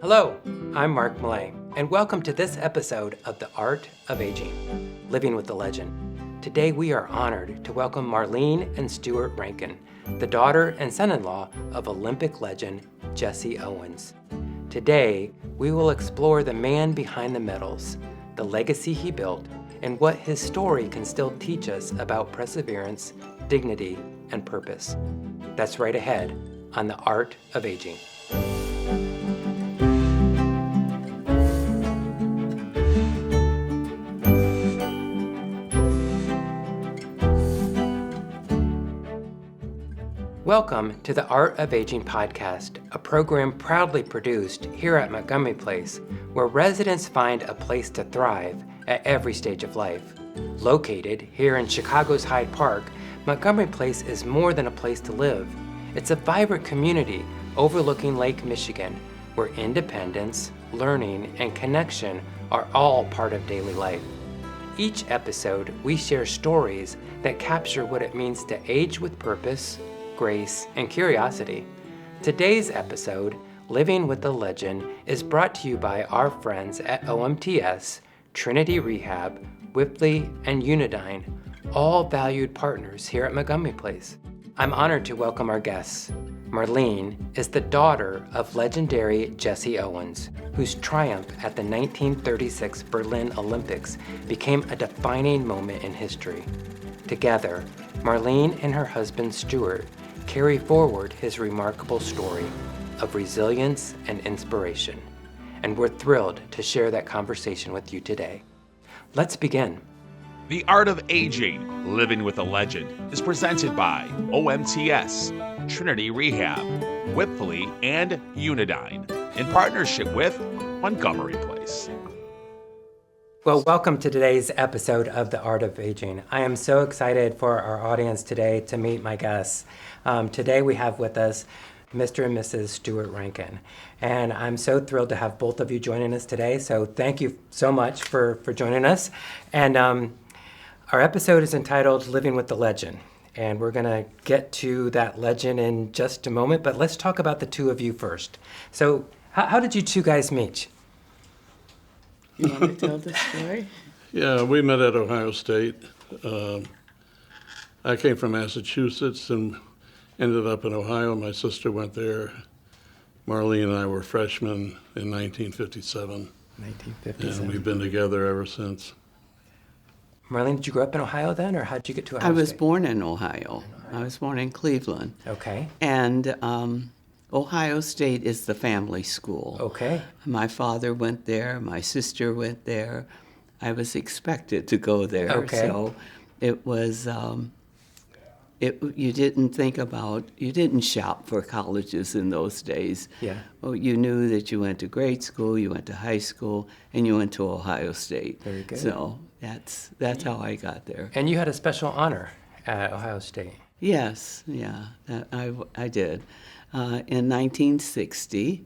Hello, I'm Mark Millay, and welcome to this episode of The Art of Aging, Living with the Legend. Today we are honored to welcome Marleen and Stuart Rankin, the daughter and son-in-law of Olympic legend Jesse Owens. Today, we will explore the man behind the medals, the legacy he built, and what his story can still teach us about perseverance, dignity, and purpose. That's right ahead on The Art of Aging. Welcome to the Art of Aging podcast, a program proudly produced here at Montgomery Place, where residents find a place to thrive at every stage of life. Located here in Chicago's Hyde Park, Montgomery Place is more than a place to live. It's a vibrant community overlooking Lake Michigan, where independence, learning, and connection are all part of daily life. Each episode, we share stories that capture what it means to age with purpose, grace, and curiosity. Today's episode, Living with the Legend, is brought to you by our friends at OMTS, Trinity Rehab, Whipley, and Unidyne, all valued partners here at Montgomery Place. I'm honored to welcome our guests. Marleen is the daughter of legendary Jesse Owens, whose triumph at the 1936 Berlin Olympics became a defining moment in history. Together, Marleen and her husband Stuart carry forward his remarkable story of resilience and inspiration. And we're thrilled to share that conversation with you today. Let's begin. The Art of Aging, Living with a Legend, is presented by OMTS, Trinity Rehab, Whipley, and Unidyne, in partnership with Montgomery Place. Well, welcome to today's episode of The Art of Aging. I am so excited for our audience today to meet my guests. Today we have with us Mr. and Mrs. Stuart Rankin. And I'm so thrilled to have both of you joining us today. So thank you so much for joining us. And our episode is entitled Living with the Legend. And we're going to get to that legend in just a moment. But let's talk about the two of you first. So how did you two guys meet? You want to tell the story? Yeah, we met at Ohio State. I came from Massachusetts and ended up in Ohio. My sister went there. Marleen and I were freshmen in 1957. 1957. And we've been together ever since. Marleen, did you grow up in Ohio then, or how did you get to Ohio State? I was born in Ohio. I was born in Cleveland. Okay. And Ohio State is the family school. Okay. My father went there. My sister went there. I was expected to go there. Okay. So it was, you didn't shop for colleges in those days. Yeah. Well, you knew that you went to grade school, you went to high school, and you went to Ohio State. Very good. So that's how I got there. And you had a special honor at Ohio State. Yes, yeah, I did. In 1960,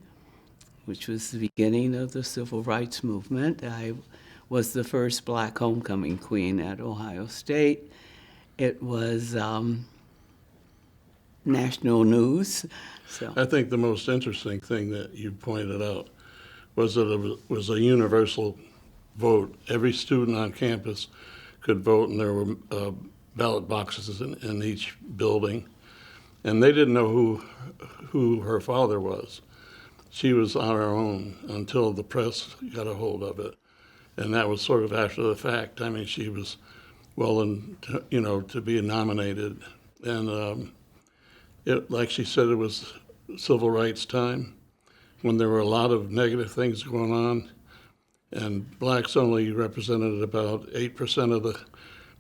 which was the beginning of the Civil Rights Movement, I was the first black homecoming queen at Ohio State. It was national news. So I think the most interesting thing that you pointed out was that it was a universal vote. Every student on campus could vote, and there were ballot boxes in each building. And they didn't know who her father was. She was on her own until the press got a hold of it. And that was sort of after the fact. I mean, she was to be nominated. And like she said, it was civil rights time when there were a lot of negative things going on. And blacks only represented about 8% of the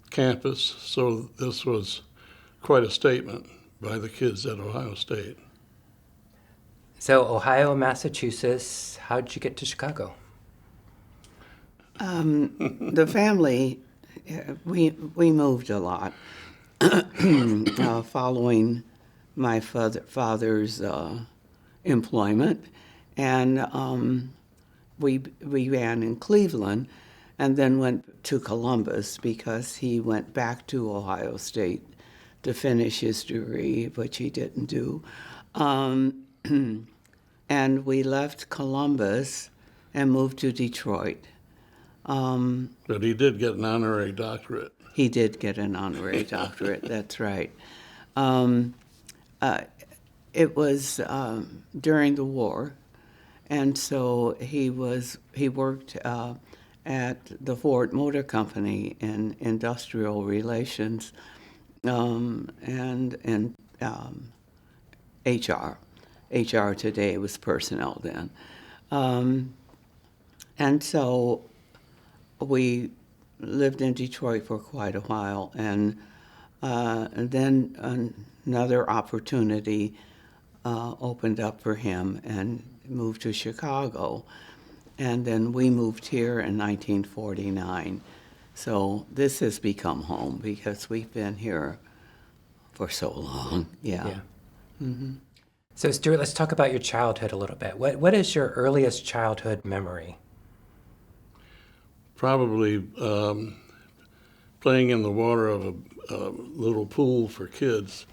campus. So this was quite a statement by the kids at Ohio State. So Ohio, Massachusetts, how did you get to Chicago? the family, we moved a lot following my father's employment, and we ran in Cleveland, and then went to Columbus because he went back to Ohio State to finish his degree, which he didn't do. And and we left Columbus and moved to Detroit. But he did get an honorary doctorate. He did get an honorary doctorate, that's right. It was during the war, and so he worked at the Ford Motor Company in industrial relations and HR. HR today was personnel then. And so we lived in Detroit for quite a while, and then another opportunity opened up for him and moved to Chicago. And then we moved here in 1949. So this has become home because we've been here for so long. Yeah. Mm-hmm. So Stuart, let's talk about your childhood a little bit. What is your earliest childhood memory? Probably playing in the water of a little pool for kids,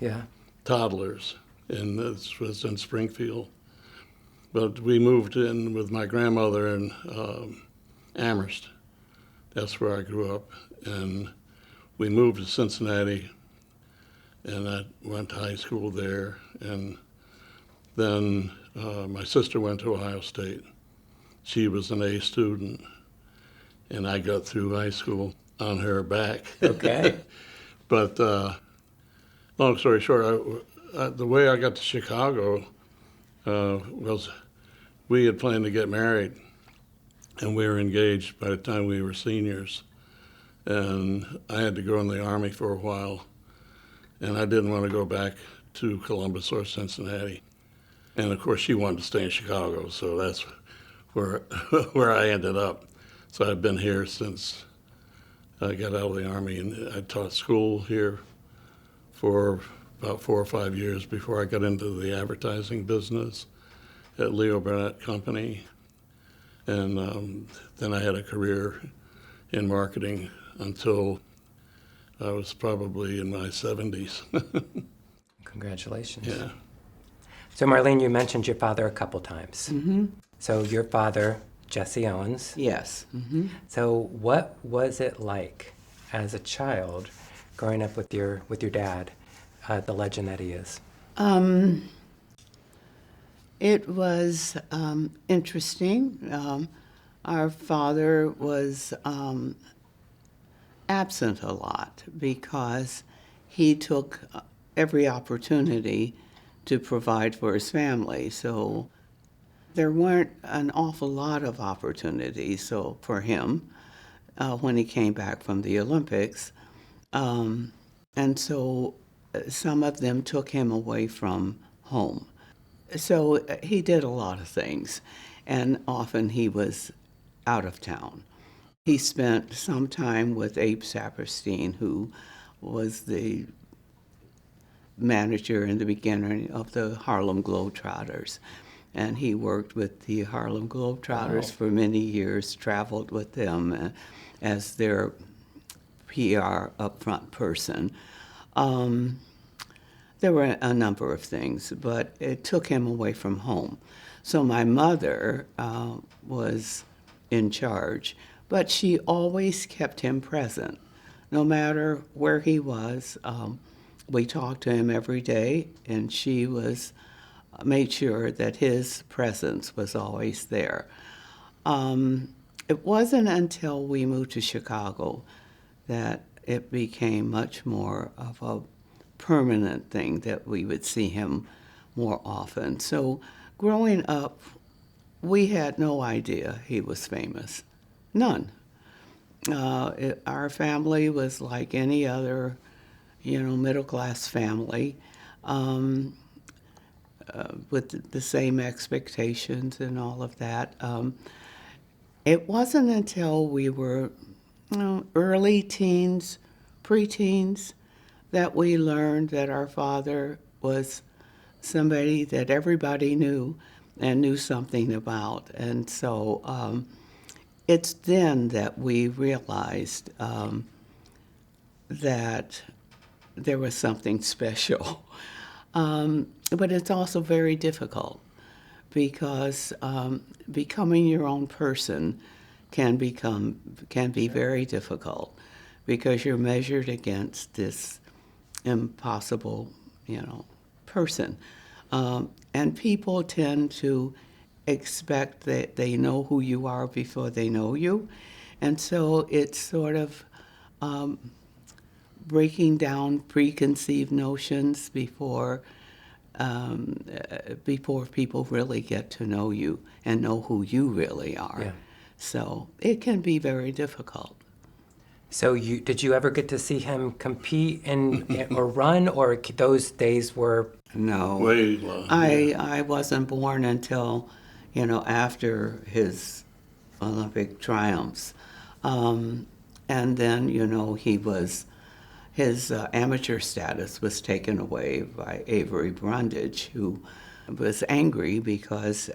toddlers, and this was in Springfield. But we moved in with my grandmother in Amherst. That's where I grew up. And we moved to Cincinnati, and I went to high school there. And then my sister went to Ohio State. She was an A student, and I got through high school on her back. Okay. But long story short, the way I got to Chicago was we had planned to get married, and we were engaged by the time we were seniors. And I had to go in the Army for a while, and I didn't want to go back to Columbus or Cincinnati. And of course, she wanted to stay in Chicago, so that's where where I ended up. So I've been here since I got out of the Army, and I taught school here for about 4 or 5 years before I got into the advertising business at Leo Burnett Company. And then I had a career in marketing until I was probably in my 70s. Congratulations. Yeah. So Marleen, you mentioned your father a couple times. Mm-hmm. So your father, Jesse Owens. Yes. Mm-hmm. So what was it like as a child growing up with your dad, the legend that he is? It was interesting. Our father was absent a lot because he took every opportunity to provide for his family. So there weren't an awful lot of opportunities for him when he came back from the Olympics. And so some of them took him away from home. So he did a lot of things, and often he was out of town. He spent some time with Abe Saperstein, who was the manager in the beginning of the Harlem Globetrotters. And he worked with the Harlem Globetrotters for many years, traveled with them as their PR upfront person. There were a number of things, but it took him away from home. So my mother was in charge, but she always kept him present. No matter where he was, we talked to him every day, and she made sure that his presence was always there. It wasn't until we moved to Chicago that it became much more of a permanent thing that we would see him more often. So growing up, we had no idea he was famous. None. Our family was like any other, middle-class family with the same expectations and all of that. It wasn't until we were early teens, preteens, that we learned that our father was somebody that everybody knew and knew something about. And so it's then that we realized that there was something special. But it's also very difficult because becoming your own person can be very difficult because you're measured against this impossible, person. And people tend to expect that they know who you are before they know you. And so it's sort of breaking down preconceived notions before people really get to know you and know who you really are. Yeah. So it can be very difficult. So did you ever get to see him compete or run, or those days were? No. Way long. I wasn't born until, after his Olympic triumphs. And then, his amateur status was taken away by Avery Brundage, who was angry because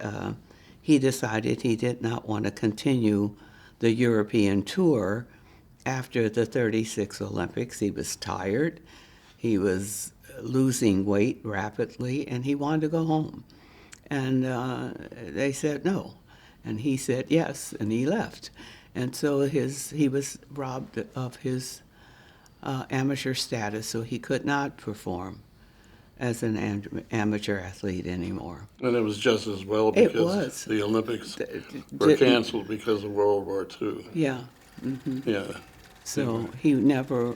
he decided he did not want to continue the European tour after the 36 Olympics. He was tired, he was losing weight rapidly, and he wanted to go home. And they said no. And he said yes, and he left. And so he was robbed of his amateur status, so he could not perform as an amateur athlete anymore. And it was just as well It because was. the Olympics were canceled because of World War II. Yeah. Mm-hmm. Yeah. So he never,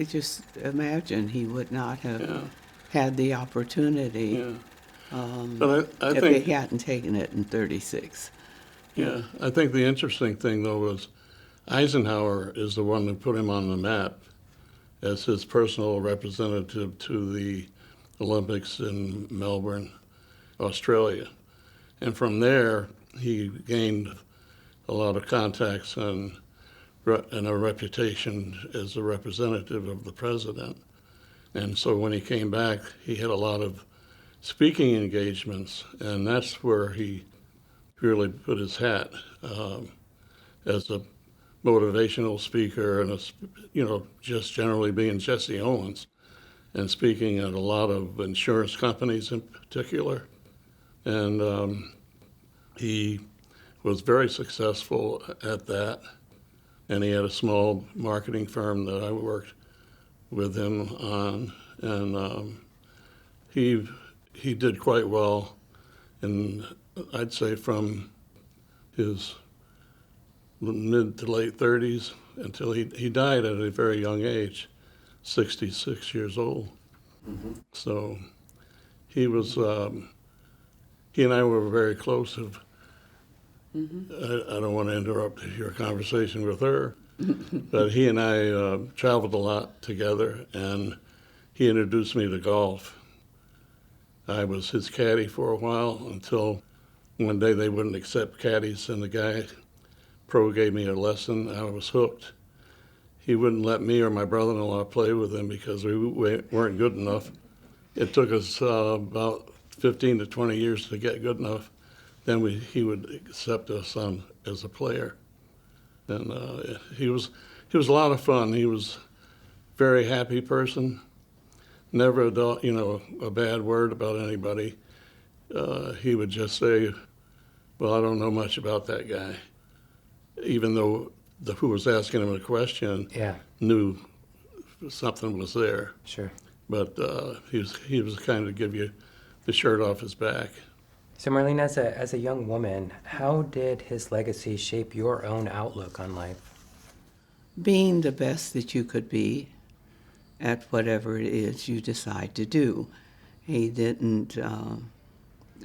just imagine he would not have had the opportunity But I if think, he hadn't taken it in 36. yeah, I think the interesting thing, though, was Eisenhower is the one who put him on the map as his personal representative to the Olympics in Melbourne, Australia. And from there, he gained a lot of contacts and a reputation as a representative of the president. And so when he came back, he had a lot of speaking engagements, and that's where he really put his hat as a motivational speaker and just generally being Jesse Owens and speaking at a lot of insurance companies in particular. And he was very successful at that. And he had a small marketing firm that I worked with him on, and he did quite well. And I'd say from his mid to late 30s until he died at a very young age, 66 years old. Mm-hmm. So he was, he and I were very close. Mm-hmm. I don't want to interrupt your conversation with her, but he and I traveled a lot together, and he introduced me to golf. I was his caddy for a while until one day they wouldn't accept caddies, and the guy pro gave me a lesson. I was hooked. He wouldn't let me or my brother-in-law play with him because we weren't good enough. It took us about 15 to 20 years to get good enough. Then he would accept us as a player. And he was a lot of fun. He was a very happy person. Never a bad word about anybody. He would just say, well, I don't know much about that guy. Even though who was asking him a question knew something was there. Sure. But he was kind of give you the shirt off his back. So Marleen, as a young woman, how did his legacy shape your own outlook on life? being the best that you could be at whatever it is you decide to do. He didn't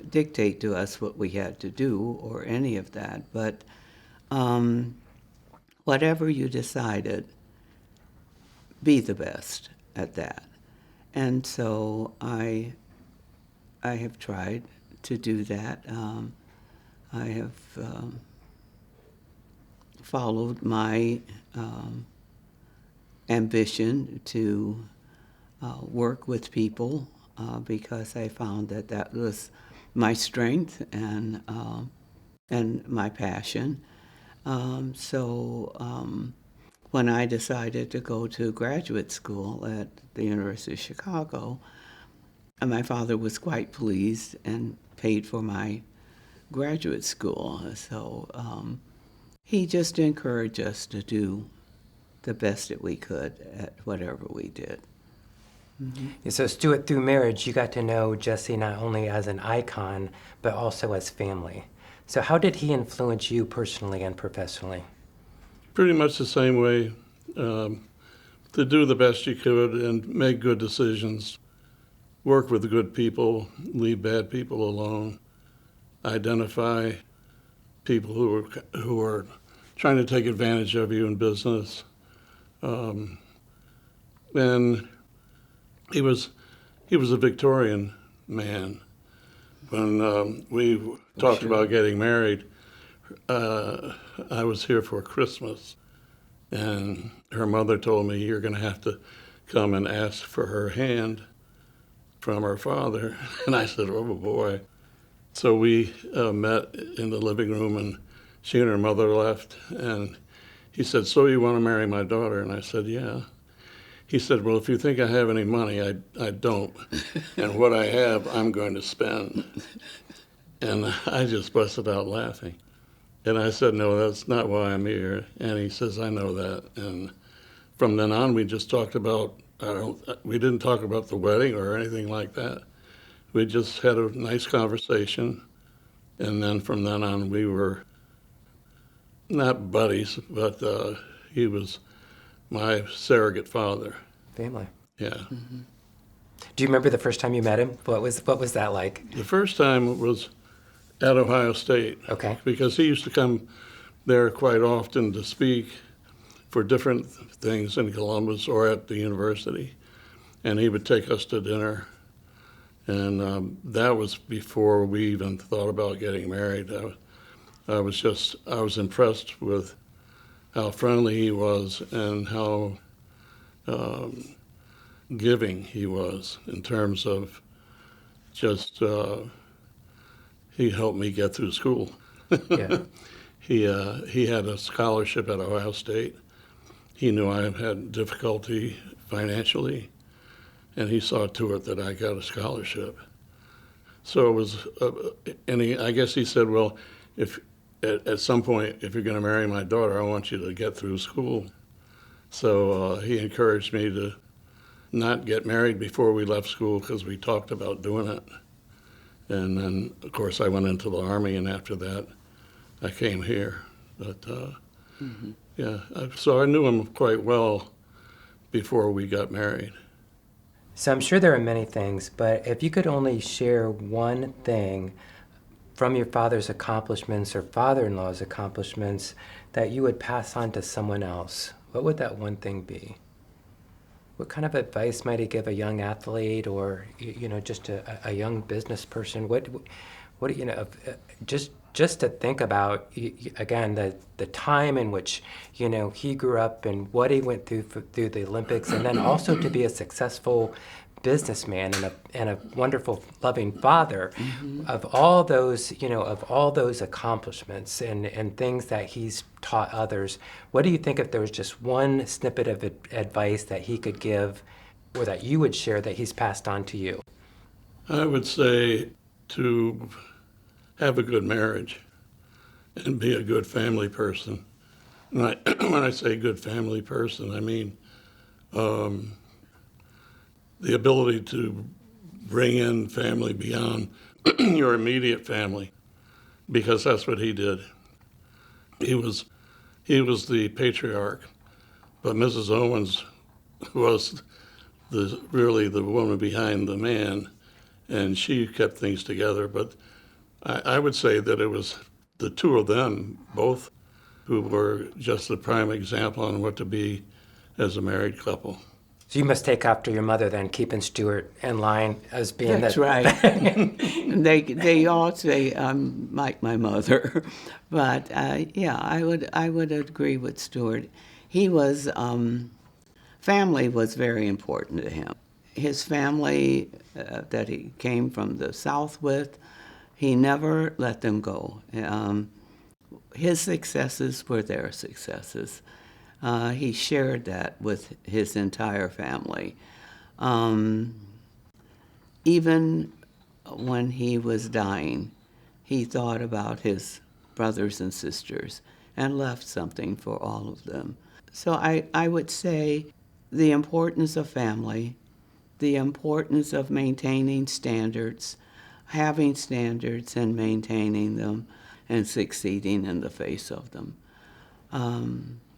dictate to us what we had to do or any of that, but whatever you decided, be the best at that. And so I have tried to do that. I have followed my ambition to work with people because I found that that was my strength and my passion. So when I decided to go to graduate school at the University of Chicago, my father was quite pleased, and paid for my graduate school. So he just encouraged us to do the best that we could at whatever we did. Yeah, so Stuart, through marriage, you got to know Jesse not only as an icon, but also as family. So how did he influence you personally and professionally? Pretty much the same way, to do the best you could and make good decisions, work with good people, leave bad people alone, identify people who are trying to take advantage of you in business. And he was a Victorian man. When we talked about getting married, I was here for Christmas, and her mother told me, "You're going to have to come and ask for her hand from her father." And I said, "Oh boy." So we met in the living room, and she and her mother left, and he said, "So you want to marry my daughter?" And I said, "Yeah." He said, "Well, if you think I have any money, I don't. And what I have, I'm going to spend." And I just busted out laughing. And I said, "No, that's not why I'm here." And he says, "I know that." And from then on, we just talked about, we didn't talk about the wedding or anything like that. We just had a nice conversation. And then from then on, we were not buddies, but he was my surrogate father. Family. Yeah. Do you remember the first time you met him? What was that like? The first time was at Ohio State. Okay. Because he used to come there quite often to speak for different things in Columbus or at the university. And he would take us to dinner. And that was before we even thought about getting married. I was impressed with how friendly he was and how giving he was in terms of just, he helped me get through school. Yeah. He had a scholarship at Ohio State. He knew I had difficulty financially, and he saw to it that I got a scholarship. So it was, I guess he said, "Well, if at some point, if you're going to marry my daughter, I want you to get through school." So he encouraged me to not get married before we left school because we talked about doing it. And then, of course, I went into the Army, and after that, I came here. But yeah, so I knew him quite well before we got married. So I'm sure there are many things, but if you could only share one thing from your father's accomplishments or father-in-law's accomplishments that you would pass on to someone else, what would that one thing be? What kind of advice might he give a young athlete or, just a young business person? What just to think about, again, the time in which, he grew up and what he went through the Olympics, and then also to be a successful businessman and a wonderful, loving father. Of all those, of all those accomplishments and things that he's taught others, what do you think if there was just one snippet of advice that he could give or that you would share that he's passed on to you? I would say to have a good marriage and be a good family person. When I say good family person, I mean the ability to bring in family beyond your immediate family, because that's what he did. He was the patriarch, but Mrs. Owens was really the woman behind the man, and she kept things together. But I would say that it was the two of them, both, who were just a prime example on what to be as a married couple. So you must take after your mother then, keeping Stuart in line as being That's right. They all say I'm like my mother, but yeah, I would agree with Stuart. He was family was very important to him. His family that he came from the South with, he never let them go. His successes were their successes. He shared that with his entire family. Even when he was dying, he thought about his brothers and sisters and left something for all of them. So I would say the importance of family, the importance of maintaining standards, having standards and maintaining them, and succeeding in the face of them.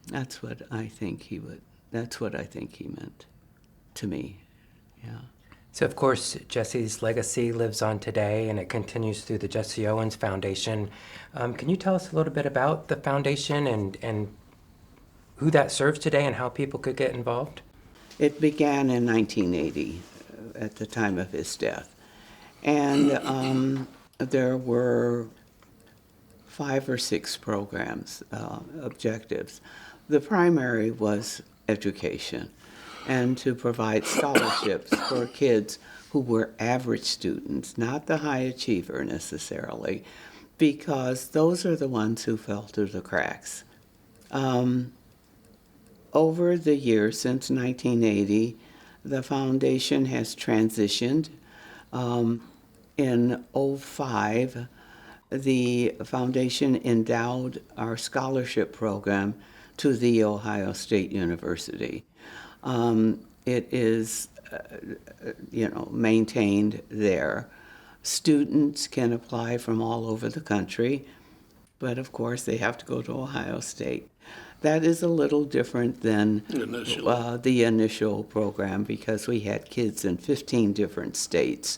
That's what I think he meant to me. Yeah. So, of course, Jesse's legacy lives on today, and it continues through the Jesse Owens Foundation. Can you tell us a little bit about the foundation and who that serves today and how people could get involved? It began in 1980, at the time of his death. And there were 5 or 6 programs, objectives. The primary was education, and to provide scholarships for kids who were average students, not the high achiever necessarily, because those are the ones who fell through the cracks. Over the years, since 1980, the foundation has transitioned. In 2005, the foundation endowed our scholarship program to The Ohio State University. It is, maintained there. Students can apply from all over the country, but of course they have to go to Ohio State. That is a little different than the initial program, because we had kids in 15 different states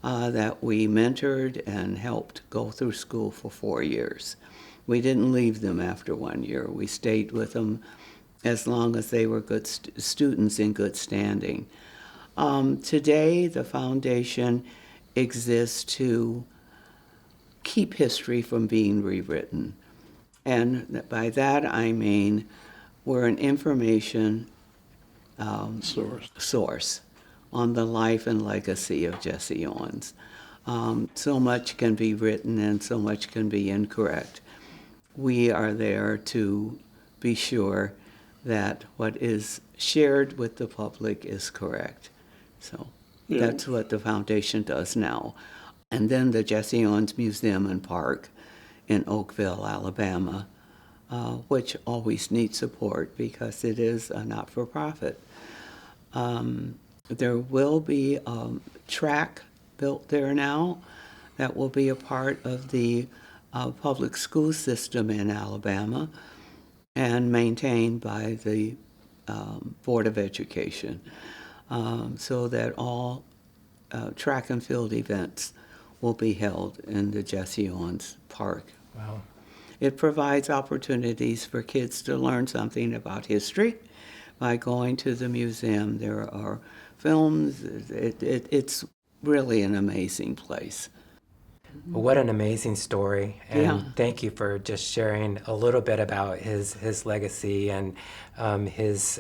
that we mentored and helped go through school for 4 years. We didn't leave them after 1 year. We stayed with them as long as they were good students in good standing. Today, the foundation exists to keep history from being rewritten. And by that I mean we're an information source on the life and legacy of Jesse Owens. So much can be written and so much can be incorrect. We are there to be sure that what is shared with the public is correct. So that's what the foundation does now. And then the Jesse Owens Museum and Park in Oakville, Alabama, which always needs support because it is a not-for-profit. There will be a track built there now that will be a part of the public school system in Alabama and maintained by the Board of Education, so that all track and field events will be held in the Jesse Owens Park. Wow. It provides opportunities for kids to learn something about history by going to the museum. There are films. It's really an amazing place. Well, what an amazing story, and thank you for just sharing a little bit about his legacy and his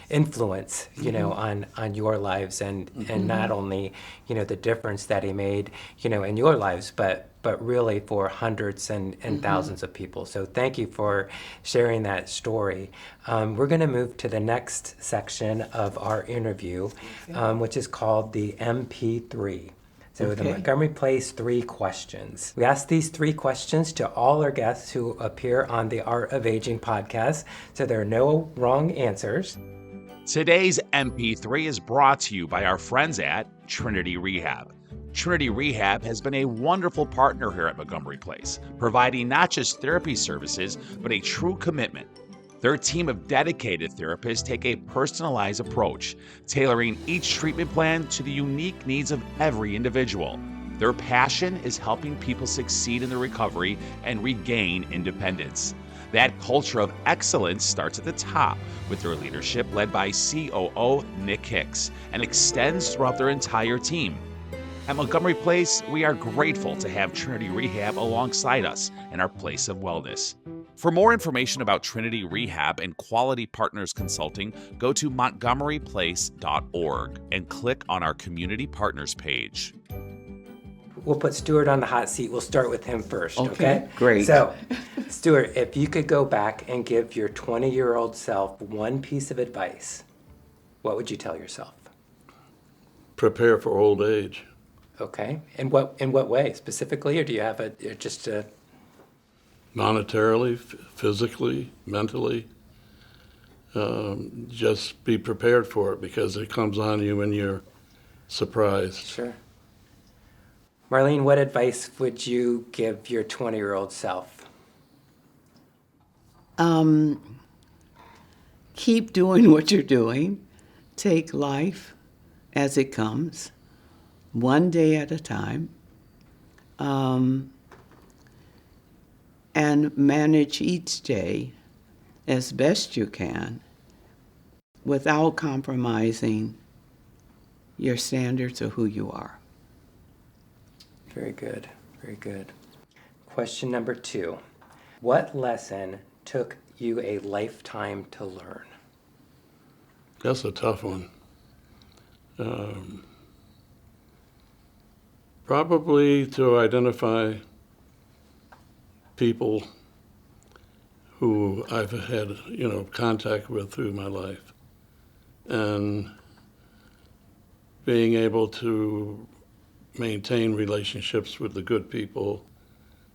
influence, on your lives, and not only the difference that he made, in your lives, but really for hundreds and thousands of people. So thank you for sharing that story. We're going to move to the next section of our interview, which is called the MP3. So the Montgomery Place 3 questions. We ask these 3 questions to all our guests who appear on the Art of Aging podcast, so there are no wrong answers. Today's MP3 is brought to you by our friends at Trinity Rehab. Trinity Rehab has been a wonderful partner here at Montgomery Place, providing not just therapy services, but a true commitment. Their team of dedicated therapists take a personalized approach, tailoring each treatment plan to the unique needs of every individual. Their passion is helping people succeed in their recovery and regain independence. That culture of excellence starts at the top with their leadership led by COO Nick Hicks and extends throughout their entire team. At Montgomery Place, we are grateful to have Trinity Rehab alongside us in our place of wellness. For more information about Trinity Rehab and Quality Partners Consulting, go to montgomeryplace.org and click on our Community Partners page. We'll put Stuart on the hot seat. We'll start with him first, okay? Great. So, Stuart, if you could go back and give your 20-year-old self one piece of advice, what would you tell yourself? Prepare for old age. Okay. In what way specifically, or do you have just a? Monetarily, physically, mentally. Just be prepared for it because it comes on you when you're surprised. Sure. Marleen, what advice would you give your 20-year-old self? Keep doing what you're doing. Take life as it comes, one day at a time, and manage each day as best you can without compromising your standards of who you are. Very good. Very good. Question number 2. What lesson took you a lifetime to learn? That's a tough one. Probably to identify people who I've had, contact with through my life, and being able to maintain relationships with the good people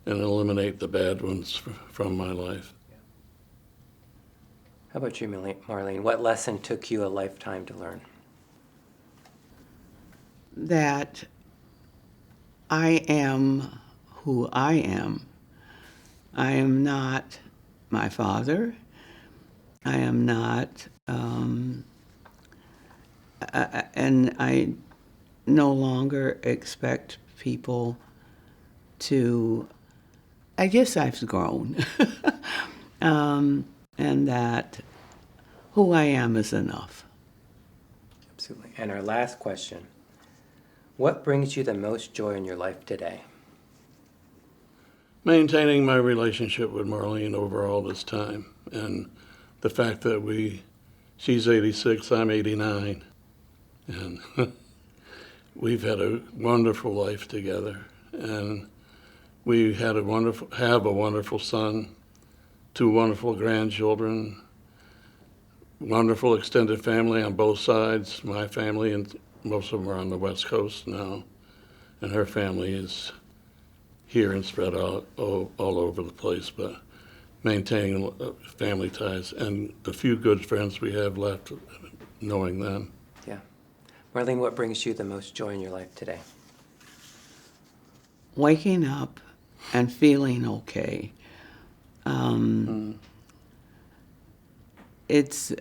and eliminate the bad ones from my life. How about you, Marleen? What lesson took you a lifetime to learn? That I am who I am. I am not my father. I am not, and I no longer expect people to, I guess I've grown, and that who I am is enough. Absolutely. And our last question. What brings you the most joy in your life today? Maintaining my relationship with Marleen over all this time, and the fact that she's 86, I'm 89, and we've had a wonderful life together, and we have a wonderful son, 2 wonderful grandchildren, wonderful extended family on both sides. My family, and most of them are on the West Coast now, and her family is here and spread out all over the place, but maintaining family ties and the few good friends we have left, knowing them. Yeah. Marleen, what brings you the most joy in your life today? Waking up and feeling okay. It's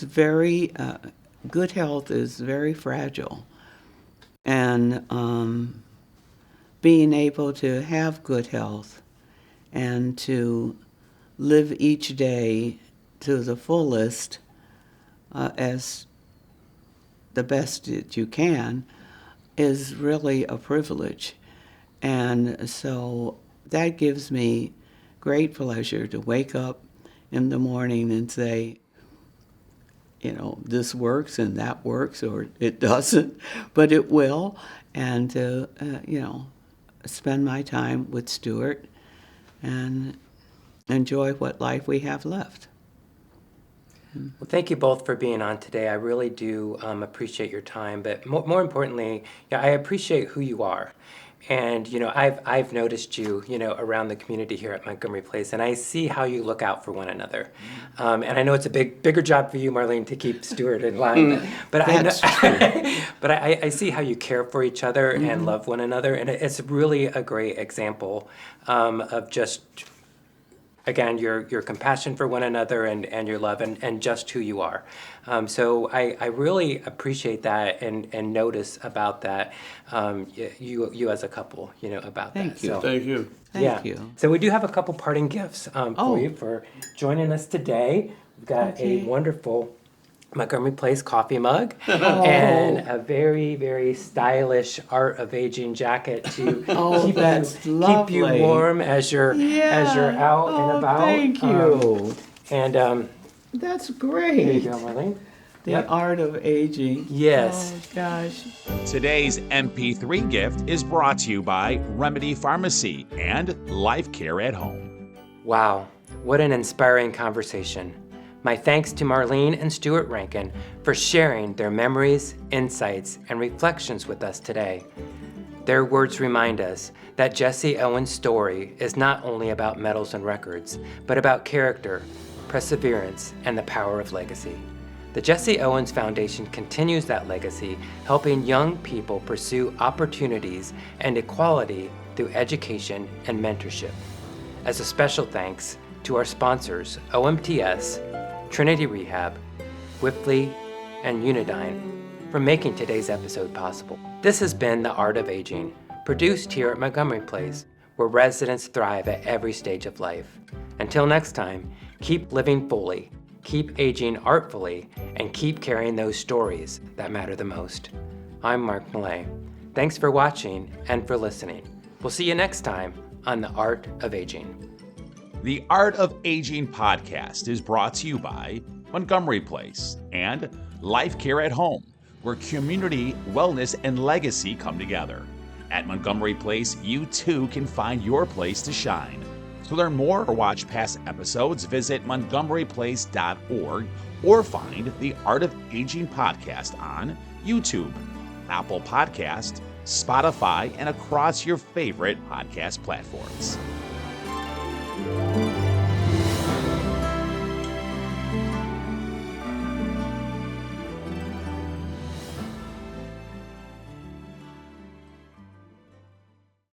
very, good health is very fragile. And being able to have good health and to live each day to the fullest as the best that you can is really a privilege. And so that gives me great pleasure to wake up in the morning and say, this works and that works, or it doesn't, but it will. And to, spend my time with Stuart and enjoy what life we have left. Well, thank you both for being on today. I really do appreciate your time, but more importantly, I appreciate who you are. And, I've noticed you, around the community here at Montgomery Place, and I see how you look out for one another. And I know it's a bigger job for you, Marleen, to keep Stuart in line. But I see how you care for each other and love one another, and it's really a great example of just, again, your compassion for one another and your love and just who you are. So I really appreciate that and notice about that, you as a couple, about Thank that. you. So, Thank you. Thank you. So we do have a couple parting gifts for you for joining us today. We've got a wonderful Montgomery Place coffee mug and a very, very stylish Art of Aging jacket to keep you warm as you're out and about. Thank you. And That's here great. you go, Marleen. The Art of Aging. Yes. Oh, gosh. Today's MP3 gift is brought to you by Remedy Pharmacy and Life Care at Home. Wow, what an inspiring conversation. My thanks to Marleen and Stuart Rankin for sharing their memories, insights, and reflections with us today. Their words remind us that Jesse Owens' story is not only about medals and records, but about character, perseverance, and the power of legacy. The Jesse Owens Foundation continues that legacy, helping young people pursue opportunities and equality through education and mentorship. As a special thanks to our sponsors, OMTS, Trinity Rehab, Whipley, and Unidyne, for making today's episode possible. This has been The Art of Aging, produced here at Montgomery Place, where residents thrive at every stage of life. Until next time, keep living fully, keep aging artfully, and keep carrying those stories that matter the most. I'm Mark Millay. Thanks for watching and for listening. We'll see you next time on The Art of Aging. The Art of Aging podcast is brought to you by Montgomery Place and Life Care at Home, where community, wellness, and legacy come together. At Montgomery Place, you too can find your place to shine. To learn more or watch past episodes, visit montgomeryplace.org or find the Art of Aging podcast on YouTube, Apple Podcast, Spotify, and across your favorite podcast platforms.